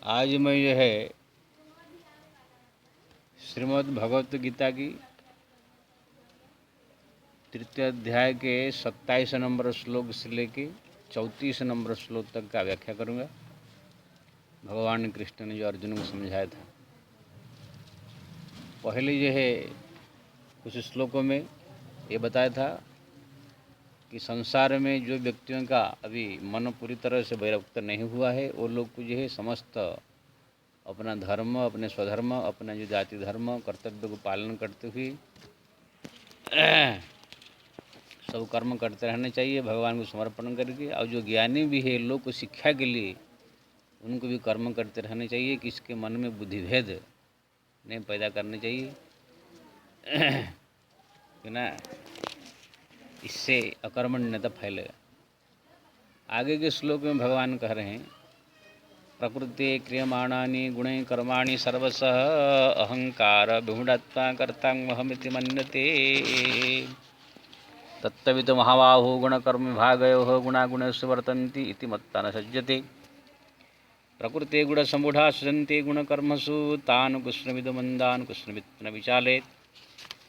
आज मैं जो है श्रीमद् भगवत गीता की तृतीय अध्याय के 27 नंबर श्लोक से लेके 34 नंबर श्लोक तक का व्याख्या करूँगा। भगवान कृष्ण ने जो अर्जुन को समझाया था, पहले जो है कुछ श्लोकों में ये बताया था कि संसार में जो व्यक्तियों का अभी मन पूरी तरह से वैरक्त नहीं हुआ है, वो लोग को जो है समस्त अपना धर्म, अपने स्वधर्म, अपना जो जाति धर्म कर्तव्य को पालन करते हुए सब कर्म करते रहना चाहिए, भगवान को समर्पण करके। और जो ज्ञानी भी है, लोग को शिक्षा के लिए उनको भी कर्म करते रहना चाहिए, कि इसके मन में बुद्धिभेद नहीं पैदा करने चाहिए कि ना, इससे अकर्मण्यता फैलेगा। आगे के श्लोक में भगवान कह रहे हैं, प्रकृति क्रियमाणानि गुणे कर्माणि सर्वशः अहंकार विमूढ़ात्मा कर्ताहमिति मन्यते तत्तवित महाबाहो गुणकर्म विभागयोः गुणागुणेषु वर्तन्ति इति मत्ता न सज्जते। प्रकृते गुणसमूढ़ा सजन्ते गुणकर्मसु तान् कृष्णविदमन्दान् कृष्णवित् न विचालेत्।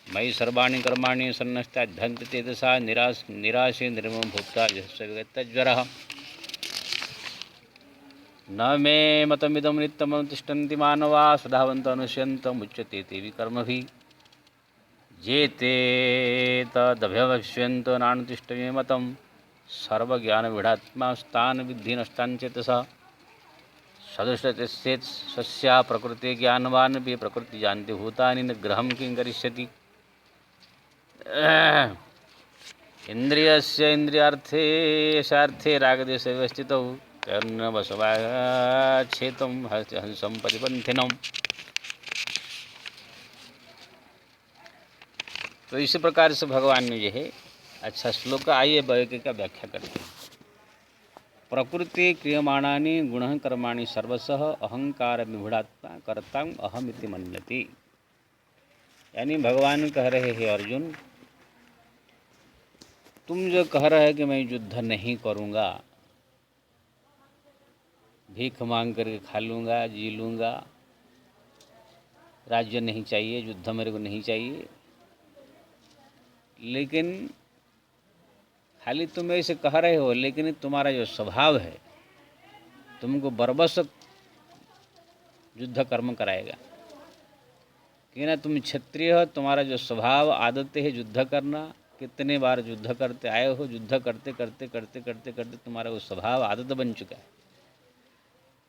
मयि सर्वाणि कर्माणि सन्नस्ताभ्यन्ते तथा निराशे निर्ममो भोक्ता यशस्विगतज्वरः। न मे मतमिदं नित्यमतिष्ठन्ति मानवा स्वधावन्तः अनुष्यन्तमुच्यते ते विकर्मभिः। ये ते तदभ्यवश्यन्त नानुतिष्ठमे मतं सर्वज्ञानविढात्मास्तान् विद्धि नष्टान् चेतसः। सदृशस्येत् स्वस्या प्रकृते ज्ञानवान् अपि प्रकृति जानति भूतानि न ग्रहं किं करिष्यति। इन्द्रियस्य इन्द्रियार्थे यशार्थे रागदेशे व्यवस्थितौ तन्न वशवाच्छेतं हंसं परिपन्थिनम्। तो इसी प्रकार से भगवान ने जो है अच्छा श्लोक आइए वाक्य का व्याख्या करते हैं। प्रकृति क्रियमाणानि गुण कर्माणि सर्वशः अहंकार विमूढ़ात्मा कर्तां अहमिति मन्यते। यानी भगवान कह रहे हैं, अर्जुन तुम जो कह रहे हैं कि मैं युद्ध नहीं करूँगा, भीख मांग करके खा लूँगा, जी लूँगा, राज्य नहीं चाहिए, युद्ध मेरे को नहीं चाहिए, लेकिन खाली तुम ऐसे कह रहे हो, लेकिन तुम्हारा जो स्वभाव है तुमको बरबस युद्ध कर्म कराएगा। कि ना, तुम क्षत्रिय हो, तुम्हारा जो स्वभाव आदत है युद्ध करना, कितने बार युद्ध करते आए हो, युद्ध करते करते करते करते करते तुम्हारा वो स्वभाव आदत बन चुका है।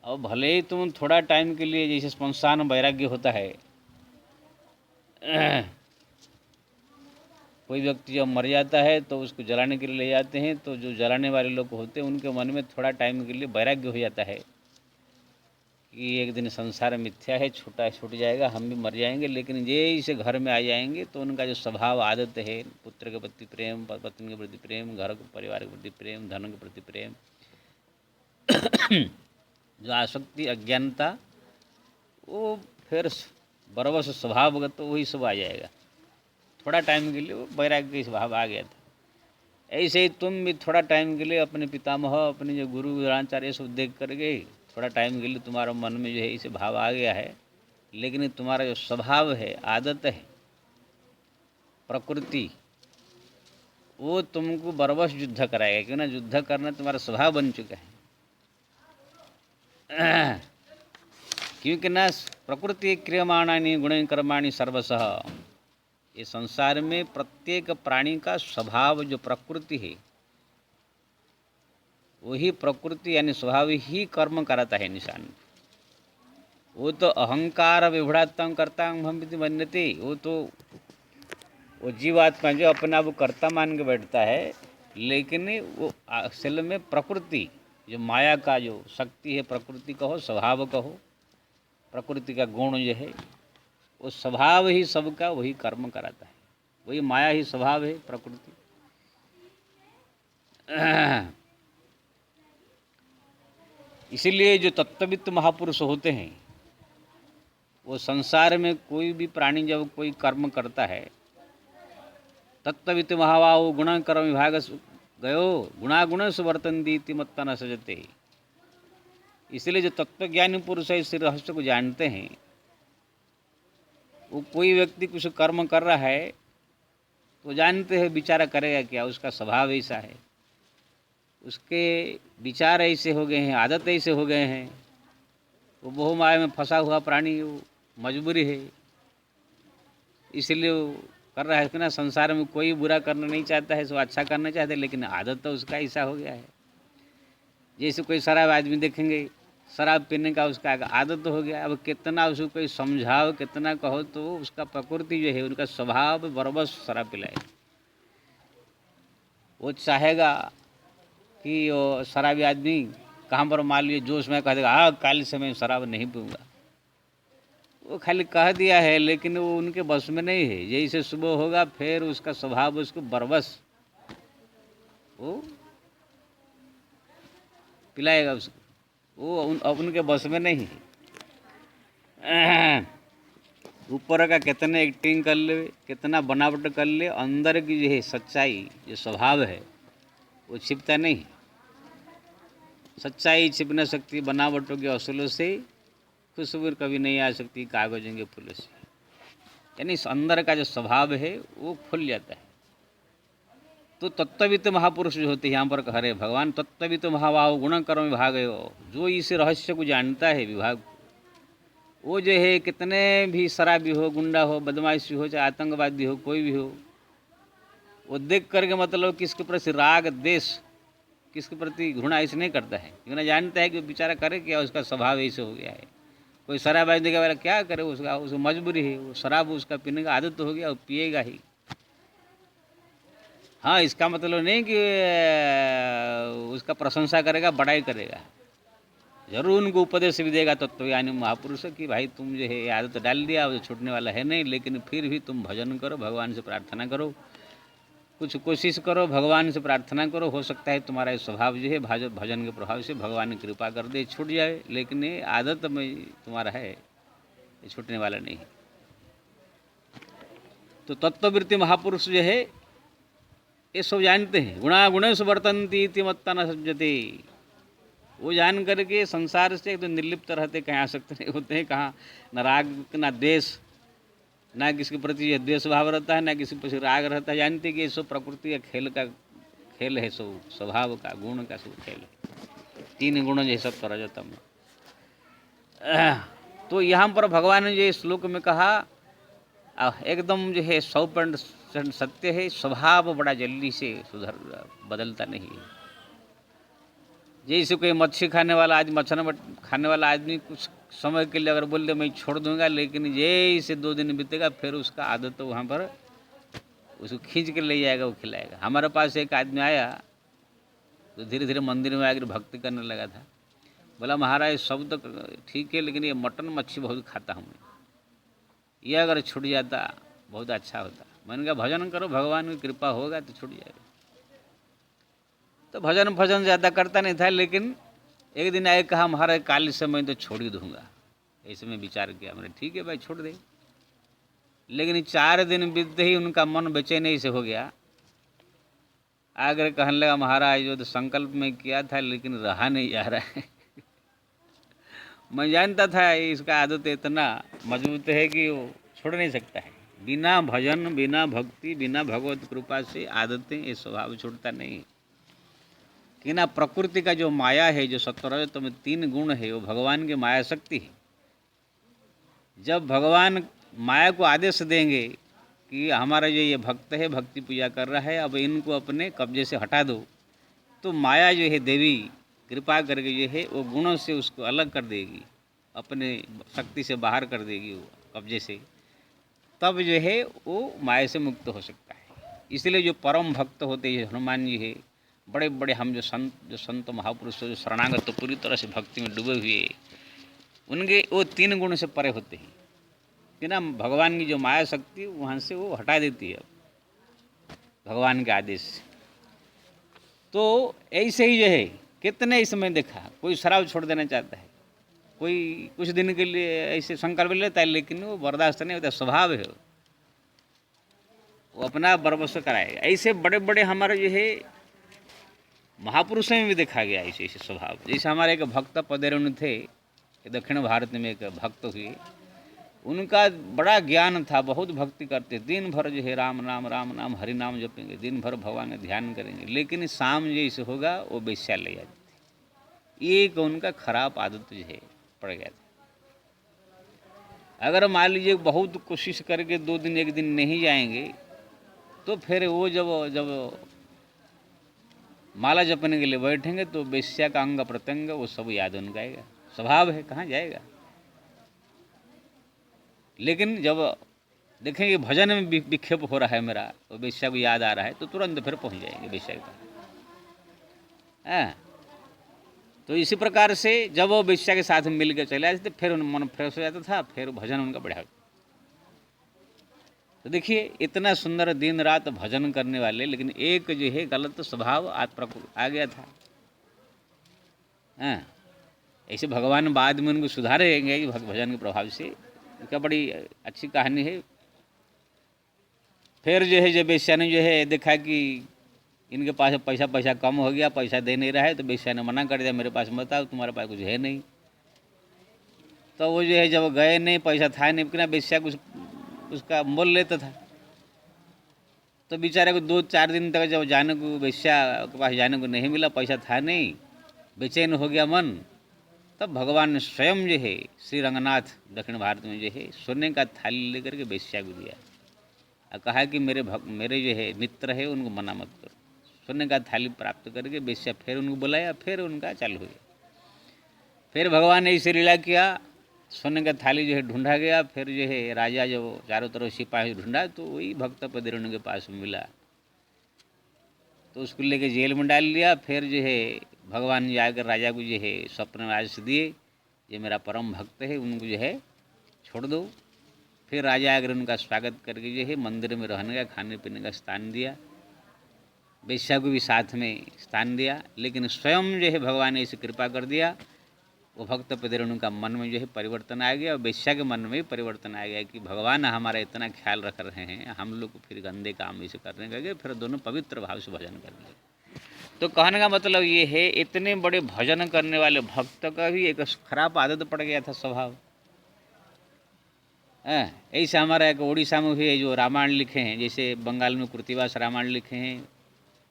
और भले ही तुम थोड़ा टाइम के लिए, जैसे स्मशान वैराग्य होता है, कोई व्यक्ति जब मर जाता है तो उसको जलाने के लिए ले जाते हैं, तो जो जलाने वाले लोग होते हैं उनके मन में थोड़ा टाइम के लिए वैराग्य हो जाता है कि एक दिन संसार मिथ्या है, छूट जाएगा, हम भी मर जाएंगे। लेकिन ये इसे घर में आ जाएंगे तो उनका जो स्वभाव आदत है, पुत्र के प्रति प्रेम, पत्नी के प्रति प्रेम, घर के परिवार के प्रति प्रेम, धन के प्रति प्रेम, जो आसक्ति अज्ञानता, वो फिर बरबस स्वभावगत तो वही सब आ जाएगा। थोड़ा टाइम के लिए वो वैराग्य स्वभाव आ गया था। ऐसे ही तुम भी थोड़ा टाइम के लिए अपने पितामह, अपने जो गुरु गुराचार्य सब देख करके थोड़ा टाइम के लिए तुम्हारा मन में जो है इसे भाव आ गया है, लेकिन तुम्हारा जो स्वभाव है, आदत है, प्रकृति, वो तुमको बरबस युद्ध कराएगा। क्यों ना, युद्ध करना तुम्हारा स्वभाव बन चुका है। क्योंकि ना, प्रकृति क्रियमाणानि गुण कर्माणि सर्वशः, ये संसार में प्रत्येक प्राणी का स्वभाव जो प्रकृति है, वही प्रकृति यानी स्वभाव ही कर्म कराता है निशान। वो तो अहंकार विभूढ़ात्मा कर्ता हम मन्यते, वो जीवात्मा जो अपना वो कर्ता मान के बैठता है, लेकिन वो असल में प्रकृति, जो माया का जो शक्ति है, प्रकृति कहो, स्वभाव कहो, प्रकृति का गुण जो है, वो स्वभाव ही सबका वही कर्म कराता है। वही माया ही स्वभाव है, प्रकृति। इसीलिए जो तत्ववित्त महापुरुष होते हैं, वो संसार में कोई भी प्राणी जब कोई कर्म करता है, तत्ववित्त महाबाहो गुण कर्म विभाग गयो गुणागुण वर्तन्ति इति मत्ता न सजते। इसलिए जो तत्वज्ञानी पुरुष है इस रहस्य को जानते हैं, वो कोई व्यक्ति कुछ कर्म कर रहा है तो जानते हैं बेचारा करेगा क्या, उसका स्वभाव ऐसा है, उसके विचार ऐसे हो गए हैं, आदत ऐसे हो गए हैं, वो मोह माया में फंसा हुआ प्राणी, वो मजबूरी है इसलिए वो कर रहा है कि ना। संसार में कोई बुरा करना नहीं चाहता है, सब अच्छा करना चाहते हैं, लेकिन आदत तो उसका ऐसा हो गया है। जैसे कोई शराब आदमी देखेंगे, शराब पीने का उसका आदत हो गया। अब कितना उसको कोई समझाओ, कितना कहो, तो उसका प्रकृति जो है, उनका स्वभाव बराबर शराब पिलाए। वो चाहेगा कि वो शराबी आदमी कहाँ पर मान लीजिए जोश में कह देगा हाँ कल से मैं शराब नहीं पीऊँगा, वो खाली कह दिया है, लेकिन वो उनके बस में नहीं है। जैसे सुबह होगा फिर उसका स्वभाव उसको बरबस वो पिलाएगा उसको, वो अब उनके बस में नहीं है। ऊपर का कितने एक्टिंग कर ले, कितना बनावट कर ले, अंदर की जो है सच्चाई, जो स्वभाव है, वो छिपता नहीं। सच्चाई छिप न सकती बनावटों के असूलों से, खुशबू कभी नहीं आ सकती कागजों के फूलों से। यानी इस अंदर का जो स्वभाव है वो खुल जाता है। तो तत्ववित्त महापुरुष जो होते हैं, यहाँ पर कह रहे भगवान तत्ववित्त महाभाव गुण कर्म विभाग हो, जो इस रहस्य को जानता है विभाग, वो जो है कितने भी शराबी हो, गुंडा हो, बदमाशी हो, चाहे आतंकवादी हो, कोई भी हो, वो देख करके मतलब किसके प्रति राग देश, किसके प्रति घृणा ऐसे नहीं करता है, क्योंकि जानता है कि बेचारा करे क्या, उसका स्वभाव ऐसे हो गया है। कोई शराब आदमी के वाला क्या करे, उसको मजबूरी है, वो शराब उसका पीने का आदत हो गया, वो पिएगा ही। हाँ, इसका मतलब नहीं कि उसका प्रशंसा करेगा, बड़ाई करेगा, जरूर उनको उपदेश भी देगा तत्वज्ञानी महापुरुष कि भाई तुम जो है आदत डाल दिया, वो छूटने वाला है नहीं, लेकिन फिर भी तुम भजन करो, भगवान से प्रार्थना करो, कुछ कोशिश करो, भगवान से प्रार्थना करो, हो सकता है तुम्हारा ये स्वभाव जो है भजन के प्रभाव से भगवान की कृपा कर दे, छूट जाए, लेकिन ये आदत में तुम्हारा है, ये छूटने वाला नहीं है। तो तत्ववृत्ति महापुरुष जो है ये सब जानते हैं। गुणा गुणेषु वर्तन्ति इति मत्ता न सज्जते, वो जान करके संसार से एकदम निर्लिप्त रहते, कहीं आसक्त नहीं होते हैं, कहाँ न राग न द्वेष, ना किसी के प्रति ये द्वेष भाव रहता है, ना किसी के प्रति राग रहता है। जानते कि ये सब प्रकृति का खेल है, सब स्वभाव का गुण का सब खेल है, तीन गुण जो सब रजतम। तो यहाँ पर भगवान ने जो श्लोक में कहा एकदम जो है 100% सत्य है, स्वभाव बड़ा जल्दी से बदलता नहीं है। जैसे कोई मच्छी खाने वाला आदमी, मछली खाने वाला आदमी कुछ समय के लिए अगर बोल दे मैं छोड़ दूंगा, लेकिन जैसे 2 दिन बीतेगा फिर उसका आदत तो वहाँ पर उसको खींच के ले जाएगा, वो खिलाएगा। हमारे पास एक आदमी आया तो धीरे धीरे मंदिर में आकर भक्ति करने लगा था। बोला महाराज सब तो ठीक है, लेकिन ये मटन मच्छी बहुत खाता हूँ मैं, ये अगर छूट जाता बहुत अच्छा होता। मैंने कहा भजन करो, भगवान की कृपा होगा तो छूट जाएगा। तो भजन ज़्यादा करता नहीं था, लेकिन एक दिन आए कहा महाराज काल से मैं तो छोड़ ही दूंगा। ऐसे में विचार किया, मैंने ठीक है भाई छोड़ दे। लेकिन 4 दिन बीतते ही उनका मन बेचैनी से हो गया। आकर कहने लगा महाराज जो तो संकल्प में किया था लेकिन रहा नहीं जा रहा है। मैं जानता था इसका आदत इतना मजबूत है कि वो छोड़ नहीं सकता है। बिना भजन, बिना भक्ति, बिना भगवत कृपा से आदतें, ये स्वभाव छूटता नहीं। कि ना प्रकृति का जो माया है, जो सत्वरजतम में 3 गुण है, वो भगवान की माया शक्ति है। जब भगवान माया को आदेश देंगे कि हमारा जो ये भक्त है भक्ति पूजा कर रहा है, अब इनको अपने कब्जे से हटा दो, तो माया जो है देवी कृपा करके जो है वो गुणों से उसको अलग कर देगी, अपने शक्ति से बाहर कर देगी वो कब्जे से। तब जो है वो माया से मुक्त हो सकता है। इसलिए जो परम भक्त होते हैं, हनुमान जी है, बड़े बड़े हम जो संत महापुरुष जो शरणागत तो पूरी तरह से भक्ति में डूबे हुए, उनके वो 3 गुण से परे होते हैं कि ना भगवान की जो माया शक्ति वहाँ से वो हटा देती है भगवान के आदेश से। तो ऐसे ही जो है कितने इसमें देखा, कोई शराब छोड़ देना चाहता है, कोई कुछ दिन के लिए ऐसे संकल्प लेता है, लेकिन वो बर्दाश्त नहीं होता, स्वभाव है वो अपना बर्बस कराएगा। ऐसे बड़े बड़े हमारे जो है महापुरुषों में भी देखा गया ऐसे ऐसे स्वभाव। जैसे हमारे एक भक्त पदेरुण थे, दक्षिण भारत में एक भक्त हुए, उनका बड़ा ज्ञान था, बहुत भक्ति करते, दिन भर जो है राम नाम हरि नाम जपेंगे, दिन भर भगवान का ध्यान करेंगे, लेकिन शाम जैसे होगा वो वेश्या ले जाती थी। एक उनका खराब आदत जो है पड़ गया था। अगर मान लीजिए बहुत कोशिश करके 2 दिन 1 दिन नहीं जाएंगे तो फिर वो जब माला जपने के लिए बैठेंगे तो वेश्या का अंग प्रत्यंग वो सब याद उनका आएगा। स्वभाव है, कहाँ जाएगा। लेकिन जब देखेंगे भजन में विक्षेप हो रहा है मेरा, तो वेश्या को याद आ रहा है, तो तुरंत फिर पहुंच जाएंगे वेश्या के पास। तो इसी प्रकार से जब वो वेश्या के साथ मिल के चले आते थे, फिर उन मन फ्रेश हो जाता था, फिर भजन उनका बढ़िया। तो देखिए इतना सुंदर दिन रात भजन करने वाले, लेकिन एक जो है गलत स्वभाव आ गया था। ऐसे भगवान बाद में उनको सुधारेंगे भजन के प्रभाव से। क्या बड़ी अच्छी कहानी है। फिर जो है जब वेश्या ने जो है देखा कि इनके पास पैसा कम हो गया, पैसा दे नहीं रहा है, तो वेश्या ने मना कर दिया, मेरे पास मत आओ, तुम्हारे पास कुछ है नहीं। तो वो जो है जब गए नहीं, पैसा था नहीं, कितना वेश्या कुछ उसका मोल लेता था। तो बेचारे को 2-4 दिन तक जब जाने को वेश्या के पास जाने को नहीं मिला, पैसा था नहीं, बेचैन हो गया मन, तब भगवान ने स्वयं जो है श्री रंगनाथ दक्षिण भारत में जो है सोने का थाली लेकर के वेश्या को दिया और कहा कि मेरे जो है मित्र है उनको मना मत करो। सोने का थाली प्राप्त करके वेश्या फिर उनको बुलाया, फिर उनका चालू हो गया। फिर भगवान ने इसे लीला किया, सोने का थाली जो है ढूंढा गया। फिर जो है राजा जब चारों तरफ सिपाही ढूंढा तो वही भक्त पदेरुण के पास मिला, तो उसको लेके जेल में डाल लिया। फिर जो है भगवान ने जाकर राजा को जो है स्वप्न में आदेश दिए, ये मेरा परम भक्त है, उनको जो है छोड़ दो। फिर राजा आकर उनका स्वागत करके जो है मंदिर में रहने का, खाने पीने का स्थान दिया, वेश्या को भी साथ में स्थान दिया। लेकिन स्वयं जो है भगवान ने इसे कृपा कर दिया, वो भक्त पदेरुण का मन में जो है परिवर्तन आ गया और वेश्या के मन में भी परिवर्तन आ गया कि भगवान हमारा इतना ख्याल रख रहे हैं, हम लोग को फिर गंदे काम इसे करने लगे। फिर दोनों पवित्र भाव से भजन करने लगे। तो कहने का मतलब ये है, इतने बड़े भजन करने वाले भक्त का भी एक खराब आदत पड़ गया था, स्वभाव। ऐसा हमारा एक उड़ीसा में भी जो रामायण लिखे हैं, जैसे बंगाल में कृतिवास रामायण लिखे हैं,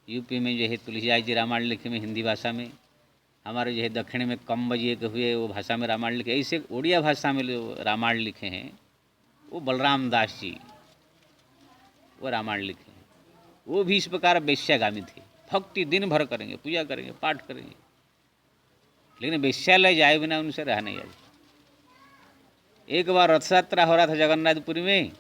यूपी में जो है तुलसीदास जी रामायण लिखे हैं हिंदी भाषा में, हमारे जो है दक्षिण में कम्बज एक हुए वो भाषा में रामायण लिखे। ऐसे उड़िया भाषा में जो रामायण लिखे हैं वो बलराम दास जी वो रामायण लिखे हैं। वो भी इस प्रकार वेश्यागामी थे, भक्ति दिन भर करेंगे, पूजा करेंगे, पाठ करेंगे, लेकिन वेश्यालय जाए बिना उनसे रह नहीं जाए। एक बार रथ यात्रा हो रहा था जगन्नाथपुरी में,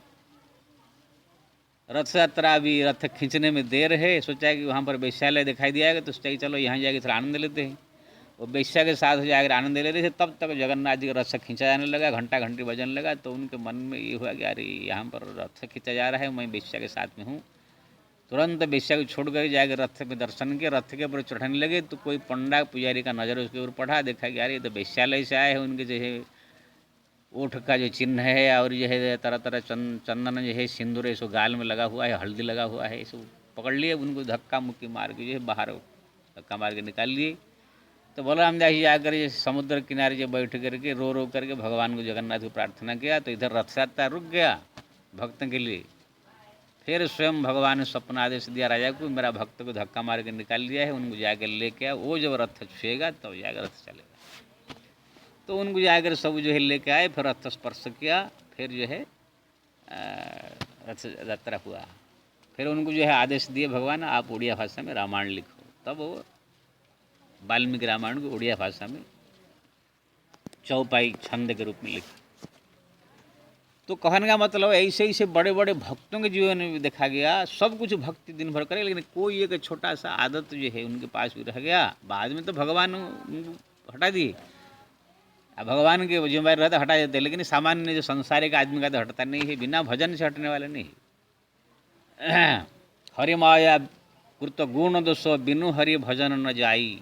रथ यात्रा अभी रथ खींचने में देर है, सोचा कि वहाँ पर वेश्यालय दिखाई दिया तो सोचा कि चलो यहाँ जाके थोड़ा आनंद लेते हैं। वो वेश्या के साथ जाकर आनंद ले रहे थे, तब तक जगन्नाथ जी का रथ खींचा जाने लगा, घंटा घंटी बजने लगा। तो उनके मन में ये हुआ कि अरे यहाँ पर रथ खींचा जा रहा है, मैं वेश्या के साथ में हूँ। तुरंत वेश्या को छोड़ कर जाकर रथ में दर्शन किया, रथ के ऊपर चढ़ने लगे तो कोई पंडा पुजारी का नज़र उसके ऊपर पड़ा, देखा कि अरे ये तो वेश्यालय से आए हैं, उनके जो है ओठ का जो चिन्ह है और जो है तरह तरह चंदन जो है सिंदूर इसको गाल में लगा हुआ है, हल्दी लगा हुआ है, इसको पकड़ लिए, उनको धक्का मुक्की मार के जो है बाहर धक्का मार के निकाल लिए। तो बलराम दास जी आकर ये समुद्र किनारे जो बैठ करके रो करके भगवान को जगन्नाथ को प्रार्थना किया, तो इधर रथ यात्रा रुक गया भक्तों के लिए। फिर स्वयं भगवान ने स्वप्न आदेश दिया राजा को, मेरा भक्त को धक्का मार के निकाल दिया है, उनको जाकर लेके आ, वो जब रथ छुएगा तब जाकर रथ चलेगा। तो उनको जाकर सब जो है लेके आए, फिर रथ स्पर्श किया, फिर जो है रथ यात्रा हुआ। फिर उनको जो है आदेश दिए भगवान, आप उड़िया भाषा में रामायण लिखो। तब वो वाल्मीकि रामायण को उड़िया भाषा में चौपाई छंद के रूप में लिखा। तो कहने का मतलब ऐसे ऐसे बड़े बड़े भक्तों के जीवन में भी देखा गया, सब कुछ भक्ति दिन भर करे, लेकिन कोई एक छोटा सा आदत जो है उनके पास भी रह गया। बाद में तो भगवान उनको हटा दिए, अब भगवान के जिम्मेदारी रहता हटा देते, लेकिन सामान्य जो संसारिक आदमी का तो हटता नहीं है, बिना भजन से हटने वाले नहीं। हरि माया कृत गुण दोषो बिनु हरि भजन न जाई।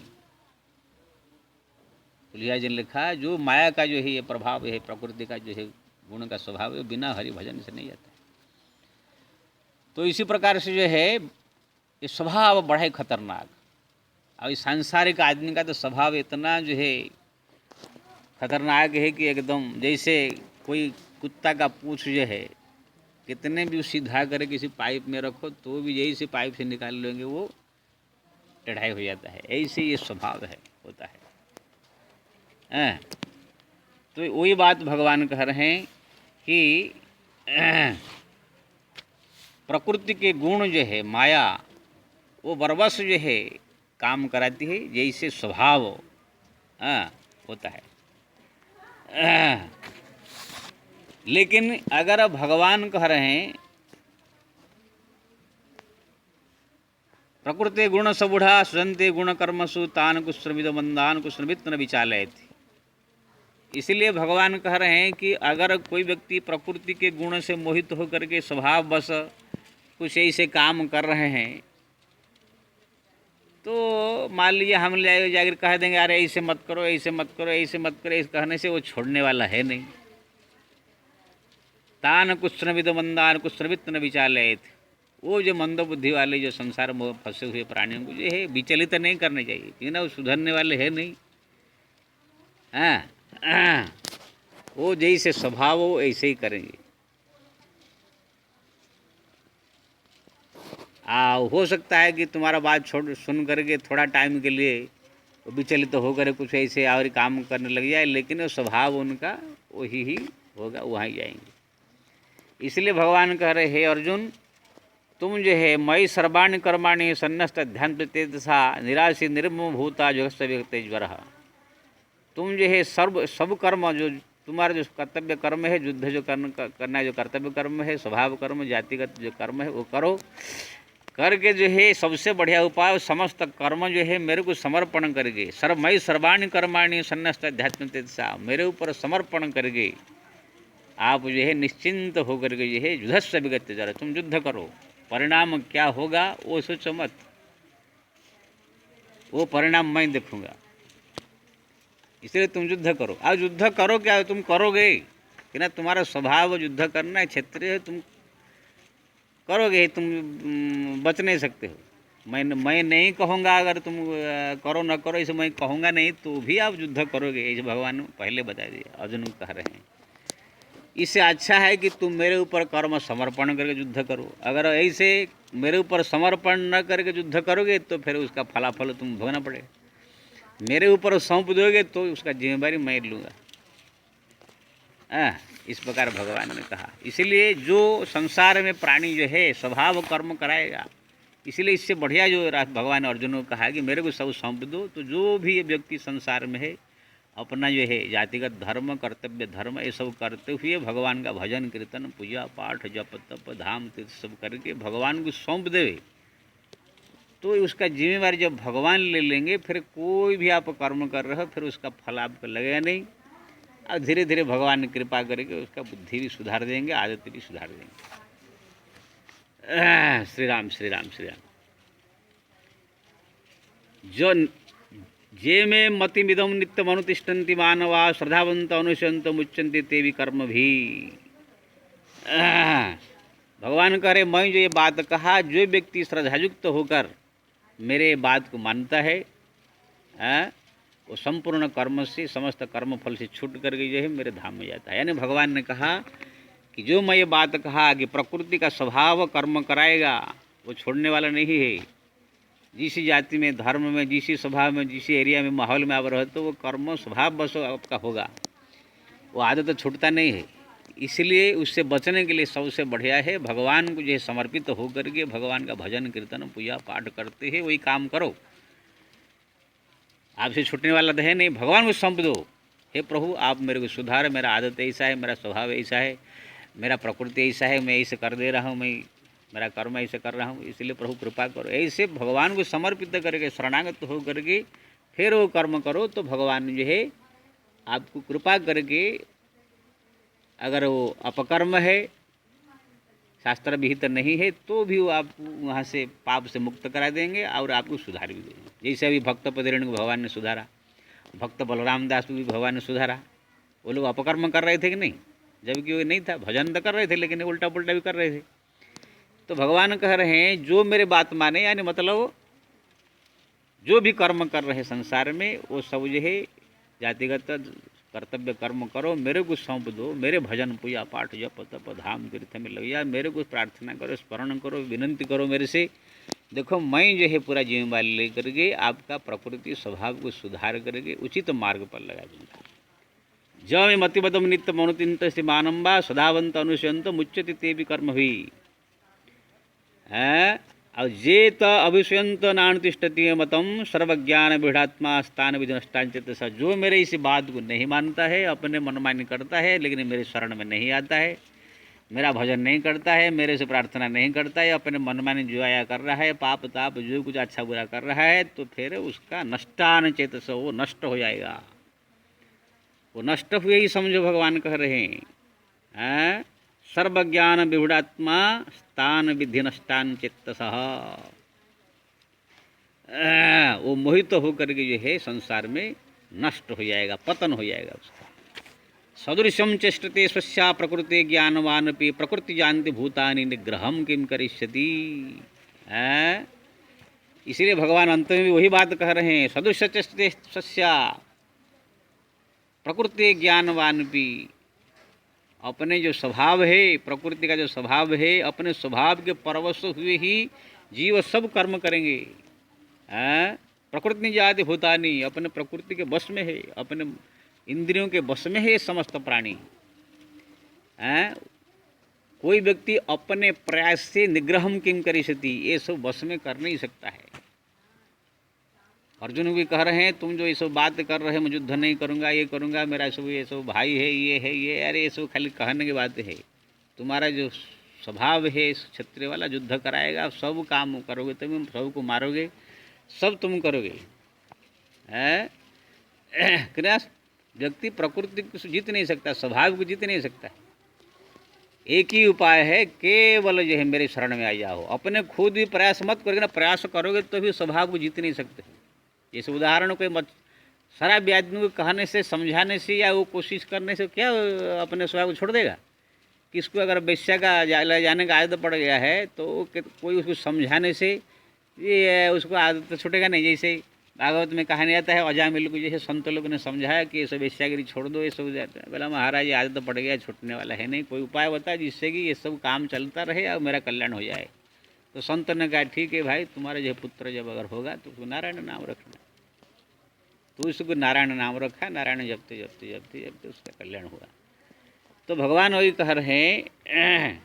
तुलसीदास जी ने लिखा, जो माया का जो है ये प्रभाव है, प्रकृति का जो है गुण का स्वभाव है, बिना हरि भजन से नहीं जाता है। तो इसी प्रकार से जो है ये स्वभाव बड़ा ही खतरनाक। और इस सांसारिक आदमी का तो स्वभाव इतना जो है खतरनाक है कि एकदम जैसे कोई कुत्ता का पूंछ जो है कितने भी सीधा करे किसी पाइप में रखो तो भी यही से पाइप से निकाल लेंगे वो टेढ़ाई हो जाता है। ऐसे ये स्वभाव है होता है। तो वही बात भगवान कह रहे हैं कि प्रकृति के गुण जो है माया वो बरबस जो है काम कराती है जैसे स्वभाव होता है। लेकिन अगर भगवान कह रहे हैं प्रकृति गुण सबूढ़ा सुजंते गुण कर्मसु तान कुश्रमिद मंदान कुश्रमित न विचालयत। इसलिए भगवान कह रहे हैं कि अगर कोई व्यक्ति प्रकृति के गुण से मोहित होकर के स्वभाव बस कुछ ऐसे काम कर रहे हैं तो मान लीजिए हम ले जाकर कह देंगे अरे ऐसे मत करो ऐसे मत करो ऐसे मत करो, ऐसे कहने से वो छोड़ने वाला है नहीं। तान कुश्रमिद मंदान कुश्रमित न विचालयत। वो जो मंद बुद्धि वाले जो संसार में फंसे हुए प्राणियों को जो है विचलित नहीं करने चाहिए क्योंकि ना वो सुधरने वाले है नहीं। वो जैसे स्वभाव हो ऐसे ही करेंगे। हो सकता है कि तुम्हारा बात सुन करके थोड़ा टाइम के लिए विचलित तो होकर कुछ ऐसे और काम करने लग जाए, लेकिन वो स्वभाव उनका वही ही होगा, वहाँ ही जाएंगे। इसलिए भगवान कह रहे हैं अर्जुन तुम जो है मई सर्वाणी कर्माणि सन्नस्त ध्यान प्रत्येसा निराशी निर्मम भूता जुगस्य व्यक्ति ज्वर। तुम जो है सब कर्म जो तुम्हारा जो कर्तव्य कर्म है, युद्ध जो करना है जो कर्तव्य कर्म है, स्वभाव कर्म जातिगत जो कर्म है वो करो। करके जो है सबसे बढ़िया उपाय समस्त कर्म जो है मेरे को समर्पण करके मई सर्वाणी कर्माणि सन्नस्त अध्यात्म तेजसा, मेरे ऊपर समर्पण करके आप जो है निश्चिंत होकर के जो है युद्धस्य विगत जरा तुम युद्ध करो। परिणाम क्या होगा वो सोचो मत, वो परिणाम मैं देखूंगा, इसलिए तुम युद्ध करो। आज युद्ध करो क्या तुम करोगे कि ना, तुम्हारा स्वभाव युद्ध करना है, क्षेत्रीय है, तुम करोगे, तुम बच नहीं सकते हो। मैं नहीं कहूँगा अगर तुम करो न करो, इसे मैं कहूँगा नहीं तो भी आप युद्ध करोगे, ऐसे भगवान पहले बता दिए, अर्जुन कह रहे हैं। इससे अच्छा है कि तुम मेरे ऊपर कर्म समर्पण करके युद्ध करो। अगर ऐसे मेरे ऊपर समर्पण न करके युद्ध करोगे तो फिर उसका फलाफल तुम भोगना पड़ेगा। मेरे ऊपर सौंप दोगे तो उसका जिम्मेदारी मैं लूँगा। इस प्रकार भगवान ने कहा। इसलिए जो संसार में प्राणी जो है स्वभाव कर्म कराएगा, इसलिए इससे बढ़िया जो भगवान अर्जुन को कहा कि मेरे को सब सौंप दो। तो जो भी व्यक्ति संसार में है अपना जो है जातिगत धर्म कर्तव्य धर्म ये सब करते हुए भगवान का भजन कीर्तन पूजा पाठ जप तप धाम तीर्थ सब करके भगवान को सौंप देवे तो उसका जिम्मेवारी जब भगवान ले लेंगे, फिर कोई भी आप कर्म कर रहे हो फिर उसका फल आपको लगेगा नहीं। और धीरे धीरे भगवान कृपा करके उसका बुद्धि भी सुधार देंगे, आदत भी सुधार देंगे। श्री राम श्री राम श्री राम। जो जे में मतिमिदम नित्यम अनुतिष्ठन्ति मानवा श्रद्धावंत अनुष्यंत मुच्यंते ते भी कर्म भी। भगवान कह रहे मैं जो ये बात कहा, जो व्यक्ति श्रद्धायुक्त होकर मेरे बात को मानता है वो संपूर्ण कर्म से समस्त कर्म फल से छूट करके जो है मेरे धाम में जाता है। यानी भगवान ने कहा कि जो मैं ये बात कहा कि प्रकृति का स्वभाव कर्म कराएगा वो छोड़ने वाला नहीं है। जिस जाति में धर्म में जिस स्वभाव में जिस एरिया में माहौल में आप रहो तो वो कर्म स्वभाव बस आपका होगा, वो आदत तो छूटता नहीं है। इसलिए उससे बचने के लिए सबसे बढ़िया है भगवान को जो है समर्पित होकर के भगवान का भजन कीर्तन पूजा पाठ करते हैं वही काम करो। आपसे छूटने वाला तो है नहीं, भगवान को सौंप दो। हे प्रभु आप मेरे को सुधार, मेरा आदत ऐसा है, मेरा स्वभाव ऐसा है, मेरा प्रकृति ऐसा है, मैं ऐसे कर दे रहा हूँ, मैं मेरा कर्म ऐसे कर रहा हूँ, इसलिए प्रभु कृपा करो। ऐसे भगवान को समर्पित करके शरणागत हो करके फिर वो कर्म करो तो भगवान जो है आपको कृपा करके, अगर वो अपकर्म है शास्त्र विहित नहीं है तो भी वो आप वहाँ से पाप से मुक्त करा देंगे और आपको सुधार भी देंगे। जैसे अभी भक्त पदरेण को भगवान ने सुधारा, भक्त बलराम दास को भी भगवान ने सुधारा। वो लोग अपकर्म कर रहे थे कि नहीं, जबकि वो नहीं था, भजन तो कर रहे थे लेकिन उल्टा पुल्टा भी कर रहे थे। तो भगवान कह रहे हैं जो मेरे बात माने, यानी मतलब जो भी कर्म कर रहे संसार में वो सब जो है जातिगत कर्तव्य कर्म करो, मेरे को सौंप दो, मेरे भजन पूजा पाठ जप तप धाम तीर्थ में लग जा, मेरे को प्रार्थना करो, स्मरण करो, विनंती करो मेरे से। देखो मैं जो है पूरा जिम्मेवारी लेकर के आपका प्रकृति स्वभाव को सुधार करके उचित मार्ग पर लगा दूंगा। ज में मतिबदम नित्य मनुतिंत मानम्बा सदावंत अनुष्यंत मुच्यति ते भी कर्म हुई है। और जे त अभिष्यंत नानुतिष्ठति मतम सर्वज्ञान विढ़ात्मा स्थान विधि नष्टांचित सा, जो मेरे इस बात को नहीं मानता है, अपने मनमानी करता है, लेकिन मेरे शरण में नहीं आता है, मेरा भजन नहीं करता है, मेरे से प्रार्थना नहीं करता है, अपने मनमानी जो आया कर रहा है, पाप ताप जो कुछ अच्छा बुरा कर रहा है, तो फिर उसका नष्टान चेत से वो नष्ट हो जाएगा। वो नष्ट हुए ही समझो भगवान कह रहे हैं, सर्वज्ञान विहुड़ात्मा स्थान विधि नष्टान चित्तसः, वो मोहित होकर के जो है संसार में नष्ट हो जाएगा, पतन हो जाएगा उसका। सदृशम चेष्टते स्वस्या प्रकृति ज्ञानवानपि प्रकृति जानति भूतानि निग्रहम किम करिष्यति। इसलिए भगवान अंत में भी वही बात कह रहे हैं, सदृश चेष्टते स्वस्या प्रकृति ज्ञानवानपि, अपने जो स्वभाव है, प्रकृति का जो स्वभाव है, अपने स्वभाव के परवश हुए ही जीव सब कर्म करेंगे। प्रकृति जाति भूतानि, अपने प्रकृति के वश में है, अपने इंद्रियों के वश में है समस्त प्राणी। कोई व्यक्ति अपने प्रयास से निग्रहम किम करिष्यति, ये सब वश में कर नहीं सकता है। अर्जुन भी कह रहे हैं, तुम जो ये सब बात कर रहे हो, मैं युद्ध नहीं करूंगा, ये करूंगा, मेरा सब ये सब भाई है, ये अरे ये सब खाली कहने की बात है। तुम्हारा जो स्वभाव है क्षत्रिय वाला, युद्ध कराएगा, सब काम करोगे, तुम सबको मारोगे, सब तुम करोगे। व्यक्ति प्रकृति को जीत नहीं सकता, स्वभाव को जीत नहीं सकता। एक ही उपाय है, केवल जो है मेरे शरण में आ जाओ। अपने खुद भी प्रयास मत करोगे ना, प्रयास करोगे तो भी स्वभाव को जीत नहीं सकते। जैसे उदाहरण कोई शराबी आदमी को कहने से, समझाने से या वो कोशिश करने से क्या अपने स्वभाव को छोड़ देगा? किसको अगर वेश्या का जाने का आदत पड़ गया है तो कोई उसको समझाने से ये उसको आदत तो छूटेगा नहीं। जैसे भागवत में कहानी आता है, अजामिल को जैसे संत लोगों ने समझाया कि ये सब वेश्यागिरी छोड़ दो, ये सब बोला महाराज ये आदत पड़ गया, छूटने वाला है नहीं, कोई उपाय बता जिससे कि ये सब काम चलता रहे और मेरा कल्याण हो जाए। तो संत ने कहा ठीक है भाई, तुम्हारा जो पुत्र जब अगर होगा तो उसको नारायण नाम रखना। तो उसको नारायण नाम रखा, नारायण जपते जपते जपते जपते उसका कल्याण हुआ। तो भगवान वही कह रहे हैं,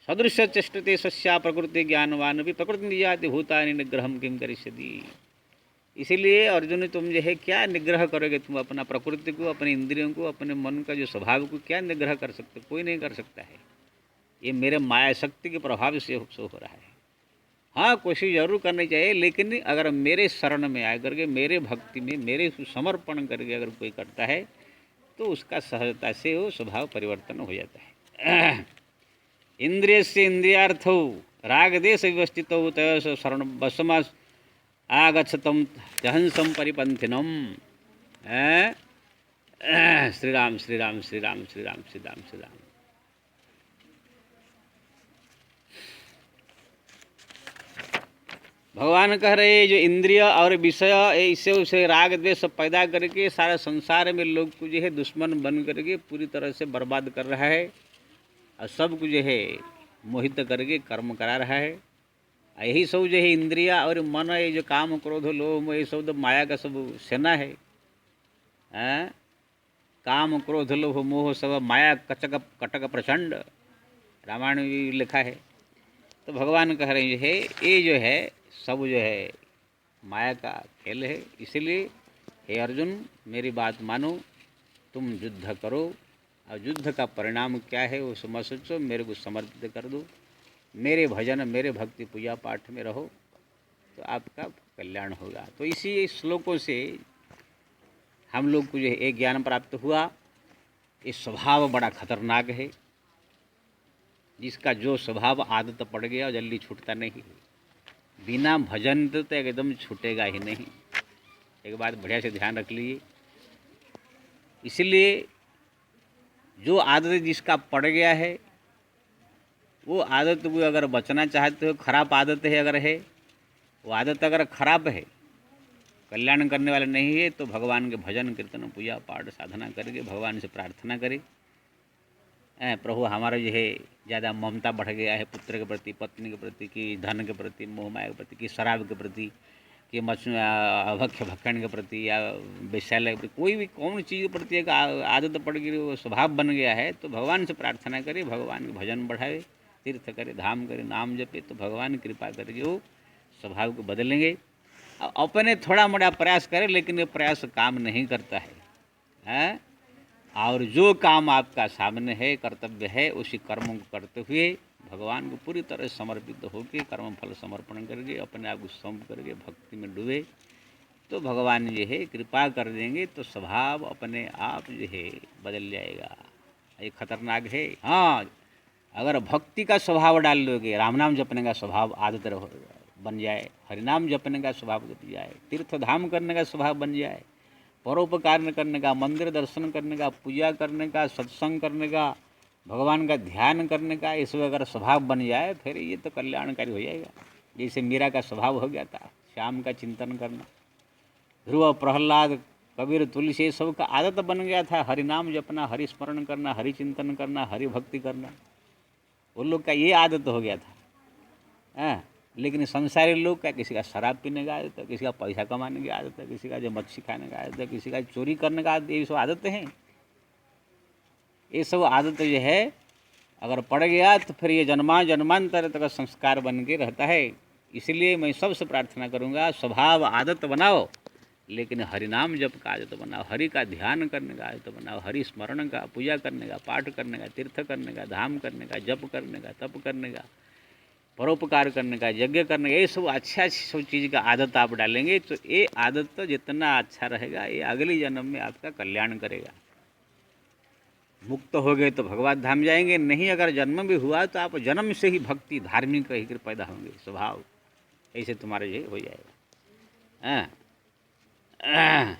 सदृश चेष्टते स्वस्या प्रकृति ज्ञानवान भी प्रकृति निजाति भूतानि निग्रहम किम करिष्यति। इसीलिए अर्जुन तुम जो है क्या निग्रह करोगे? तुम अपना प्रकृति को, अपने इंद्रियों को, अपने मन का जो स्वभाव को क्या निग्रह कर सकते? कोई नहीं कर सकता है। ये मेरे माया शक्ति के प्रभाव से हो रहा है। हाँ, कोशिश जरूर करनी चाहिए, लेकिन अगर मेरे शरण में आकर करके, मेरे भक्ति में, मेरे समर्पण करके अगर कोई करता है तो उसका सहजता से वो स्वभाव परिवर्तन हो जाता है। इंद्रिय से इंद्रियार्थो राग देश व्यवस्थित तय शरण वसमा आगछतम जहंसम परिपंथिनम। श्री राम श्री राम श्री राम श्री राम श्री राम श्री राम। भगवान कह रहे जो इंद्रिय और विषय इससे उसे राग द्वेष पैदा करके सारा संसार में लोग को जो है दुश्मन बन करके पूरी तरह से बर्बाद कर रहा है और सब को जो है मोहित करके कर्म करा रहा है। यही सब जो है इंद्रिया और मन, ये जो काम क्रोध लोभ ये सब तो माया का सब सेना है। काम क्रोध लोभ मोह सब माया कचक कटक प्रचंड, रामायण में लिखा है। तो भगवान कह रहे हैं ये जो है सब जो है माया का खेल है। इसलिए हे अर्जुन मेरी बात मानो, तुम युद्ध करो और युद्ध का परिणाम क्या है वो समझ सोचो, मेरे को समर्पित कर दो, मेरे भजन मेरे भक्ति पूजा पाठ में रहो तो आपका कल्याण होगा। तो इसी श्लोकों से हम लोग को जो है एक ज्ञान प्राप्त हुआ। ये स्वभाव बड़ा खतरनाक है, जिसका जो स्वभाव आदत पड़ गया जल्दी छूटता नहीं। बिना भजन तो एकदम छूटेगा ही नहीं। एक बात बढ़िया से ध्यान रख लीजिए। इसलिए जो आदत जिसका पड़ गया है वो आदत को अगर बचना चाहते हो, खराब आदत है अगर है वो आदत अगर खराब है, कल्याण करने वाला नहीं है, तो भगवान के भजन कीर्तन पूजा पाठ साधना करके भगवान से प्रार्थना करे, प्रभु हमारा जो है ज़्यादा ममता बढ़ गया है पुत्र के प्रति, पत्नी के प्रति, कि धन के प्रति, मोह माया के प्रति, कि शराब के प्रति, कि अभक्ष्य भक्षण के प्रति, या वैश्यालय के प्रति, कोई भी कौन चीज़ के प्रति एक आदत पड़ गई, वो स्वभाव बन गया है, तो भगवान से प्रार्थना करे, भगवान के भजन बढ़ावे, तीर्थ करे, धाम करे, नाम जपे, तो भगवान कृपा करके वो स्वभाव को बदलेंगे। अपने थोड़ा मोड़ा प्रयास करें, लेकिन ये प्रयास काम नहीं करता है। और जो काम आपका सामने है, कर्तव्य है, उसी कर्मों को करते हुए भगवान को पूरी तरह समर्पित होकर कर्म फल समर्पण करके अपने आप को सौंप करके भक्ति में डूबे, तो भगवान जो है कृपा कर देंगे, तो स्वभाव अपने आप जो है बदल जाएगा। ये खतरनाक है। हाँ, अगर भक्ति का स्वभाव डाल लोगे, राम नाम जपने का स्वभाव आदत बन जाए, हरिनाम जपने का स्वभाव बन जाए, तीर्थ धाम करने का स्वभाव बन जाए, परोपकार करने का, मंदिर दर्शन करने का, पूजा करने का, सत्संग करने का, भगवान का ध्यान करने का, इसमें अगर स्वभाव बन जाए, फिर ये तो कल्याणकारी हो जाएगा। जैसे मीरा का स्वभाव हो गया था, श्याम का चिंतन करना, ध्रुव, प्रहलाद, कबीर, तुलसी, सब का आदत बन गया था, हरि नाम जपना, हरि स्मरण करना, हरि चिंतन करना, हरि भक्ति करना, उन लोग का ये आदत हो गया था। लेकिन संसारी लोग का, किसी का शराब पीने का आदत है, किसी का पैसा कमाने की आदत है, किसी का जो मच्छी खाने का आदत है, किसी का चोरी करने का आदत है, ये सब आदतें हैं। ये सब आदत जो है अगर पड़ गया, तो फिर ये जन्मांतर तक संस्कार बन के रहता है। इसलिए मैं सबसे प्रार्थना करूँगा, स्वभाव आदत बनाओ, लेकिन हरिनाम जप का आदत बनाओ, हरि का ध्यान करने का आदत बनाओ, हरि स्मरण का, पूजा करने का, पाठ करने का, तीर्थ करने का, धाम करने का, जप करने का, तप करने का, परोपकार करने का, यज्ञ करने का, ये सब अच्छा सब चीज़ का आदत आप डालेंगे, तो ये आदत तो जितना अच्छा रहेगा, ये अगले जन्म में आपका कल्याण करेगा। मुक्त हो गए तो भगवत धाम जाएंगे, नहीं अगर जन्म भी हुआ तो आप जन्म से ही भक्ति धार्मिक रह कर पैदा होंगे, स्वभाव ऐसे तुम्हारे ये हो जाएगा।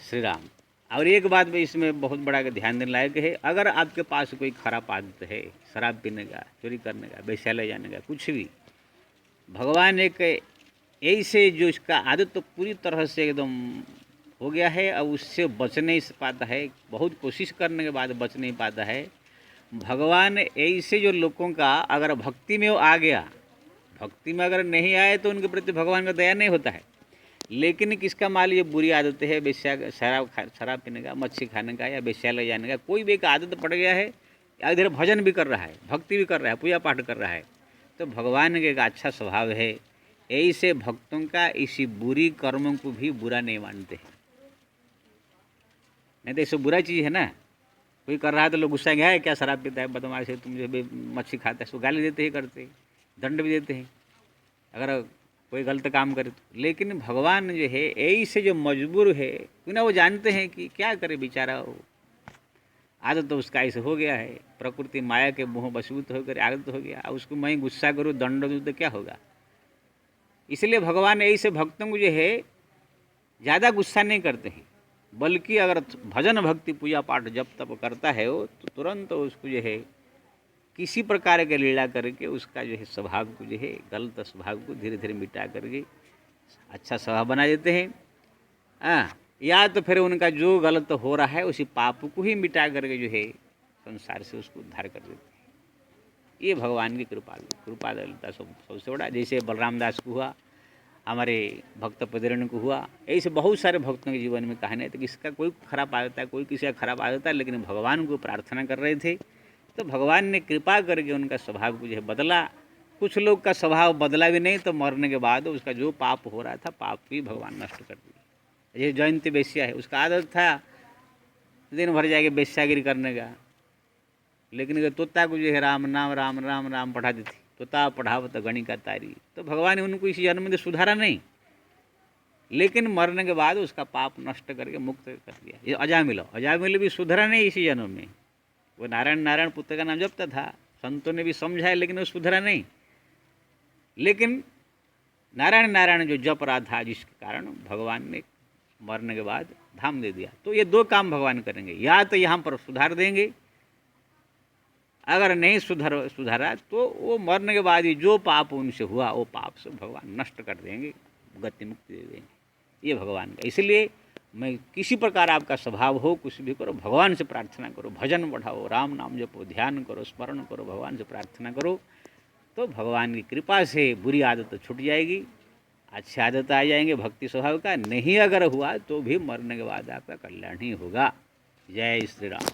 श्री राम। और एक बात भी इसमें बहुत बड़ा ध्यान देने लायक है, अगर आपके पास कोई खराब आदत है, शराब पीने का, चोरी करने का, वैश्यालय जाने का, कुछ भी, भगवान एक ऐसे जो इसका आदत तो पूरी तरह से एकदम हो गया है, अब उससे बच नहीं पाता है, बहुत कोशिश करने के बाद बच नहीं पाता है। भगवान ऐसे जो लोगों का अगर भक्ति में वो आ गया, भक्ति में अगर नहीं आए तो उनके प्रति भगवान का दया नहीं होता है। लेकिन किसका मान लीजिए बुरी आदत है, शराब पीने का, मच्छी खाने का, या वैश्यालय जाने का, कोई भी एक आदत पड़ गया है, या इधर भजन भी कर रहा है, भक्ति भी कर रहा है, पूजा पाठ कर रहा है, तो भगवान का एक अच्छा स्वभाव है, ऐसे भक्तों का इसी बुरी कर्मों को भी बुरा नहीं मानते हैं। नहीं तो इससे बुरा चीज़ है ना, कोई कर रहा है तो लोग गुस्सा गया है, क्या शराब पीता है, बदमाश है, तुम जो मच्छी खाता है, उसको गाली देते ही करते, दंड भी देते हैं अगर कोई गलत काम करे तो। लेकिन भगवान जो है ऐसे जो मजबूर है, क्यों ना वो जानते हैं कि क्या करे बेचारा, वो आदत तो उसका ऐसे हो गया है, प्रकृति माया के मोह बशूत होकर आदत हो गया, उसको मैं गुस्सा करूँ, दंड दूँ तो क्या होगा। इसलिए भगवान ऐसे भक्तों को जो है ज़्यादा गुस्सा नहीं करते हैं, बल्कि अगर भजन भक्ति पूजा पाठ जब तब करता है वो, तो तुरंत उसको जो है किसी प्रकार के लीला करके उसका जो है स्वभाव को जो है गलत स्वभाव को धीरे धीरे मिटा करके अच्छा स्वभाव बना देते हैं। या तो फिर उनका जो गलत हो रहा है उसी पाप को ही मिटा करके जो है संसार से उसको उद्धार कर देते हैं। ये भगवान की कृपालुता सबसे बड़ा। जैसे बलराम दास को हुआ, हमारे भक्त पदरण को हुआ, ऐसे बहुत सारे भक्तों के जीवन में कहानी है। तो किसका कोई खराब आदत है, कोई किसी का खराब आदत है, लेकिन भगवान को प्रार्थना कर रहे थे तो भगवान ने कृपा करके उनका स्वभाव को जो है बदला। कुछ लोग का स्वभाव बदला भी नहीं, तो मरने के बाद उसका जो पाप हो रहा था पाप भी भगवान नष्ट कर दिया। जैसे जयंती वेश्या है, उसका आदत था दिन भर जाके वेश्यागिरी करने का, लेकिन तोता को जो है राम नाम राम राम राम पढ़ा दी थी, तोता पढ़ावत गणिका तारी, तो भगवान ने उनको इसी जन्म में सुधारा नहीं, लेकिन मरने के बाद उसका पाप नष्ट करके मुक्त कर दिया। ये अजामिल भी सुधरा नहीं इसी जन्म में, वो नारायण नारायण पुत्र का नाम जपता था, संतों ने भी समझाया लेकिन वो सुधरा नहीं। लेकिन नारायण नारायण जो जप रहा था, जिसके कारण भगवान ने मरने के बाद धाम दे दिया। तो ये दो काम भगवान करेंगे, या तो यहाँ पर सुधार देंगे, अगर नहीं सुधारा तो वो मरने के बाद ही जो पाप उनसे हुआ वो पाप से भगवान नष्ट कर देंगे, गति मुक्ति दे देंगे। ये भगवान का, इसलिए मैं किसी प्रकार आपका स्वभाव हो, कुछ भी करो, भगवान से प्रार्थना करो, भजन बढ़ाओ, राम नाम जपो, ध्यान करो, स्मरण करो, भगवान से प्रार्थना करो, तो भगवान की कृपा से बुरी आदत छूट जाएगी, अच्छी आदत आ जाएंगे भक्ति स्वभाव का। नहीं अगर हुआ तो भी मरने के बाद आपका कल्याण ही होगा। जय श्री राम।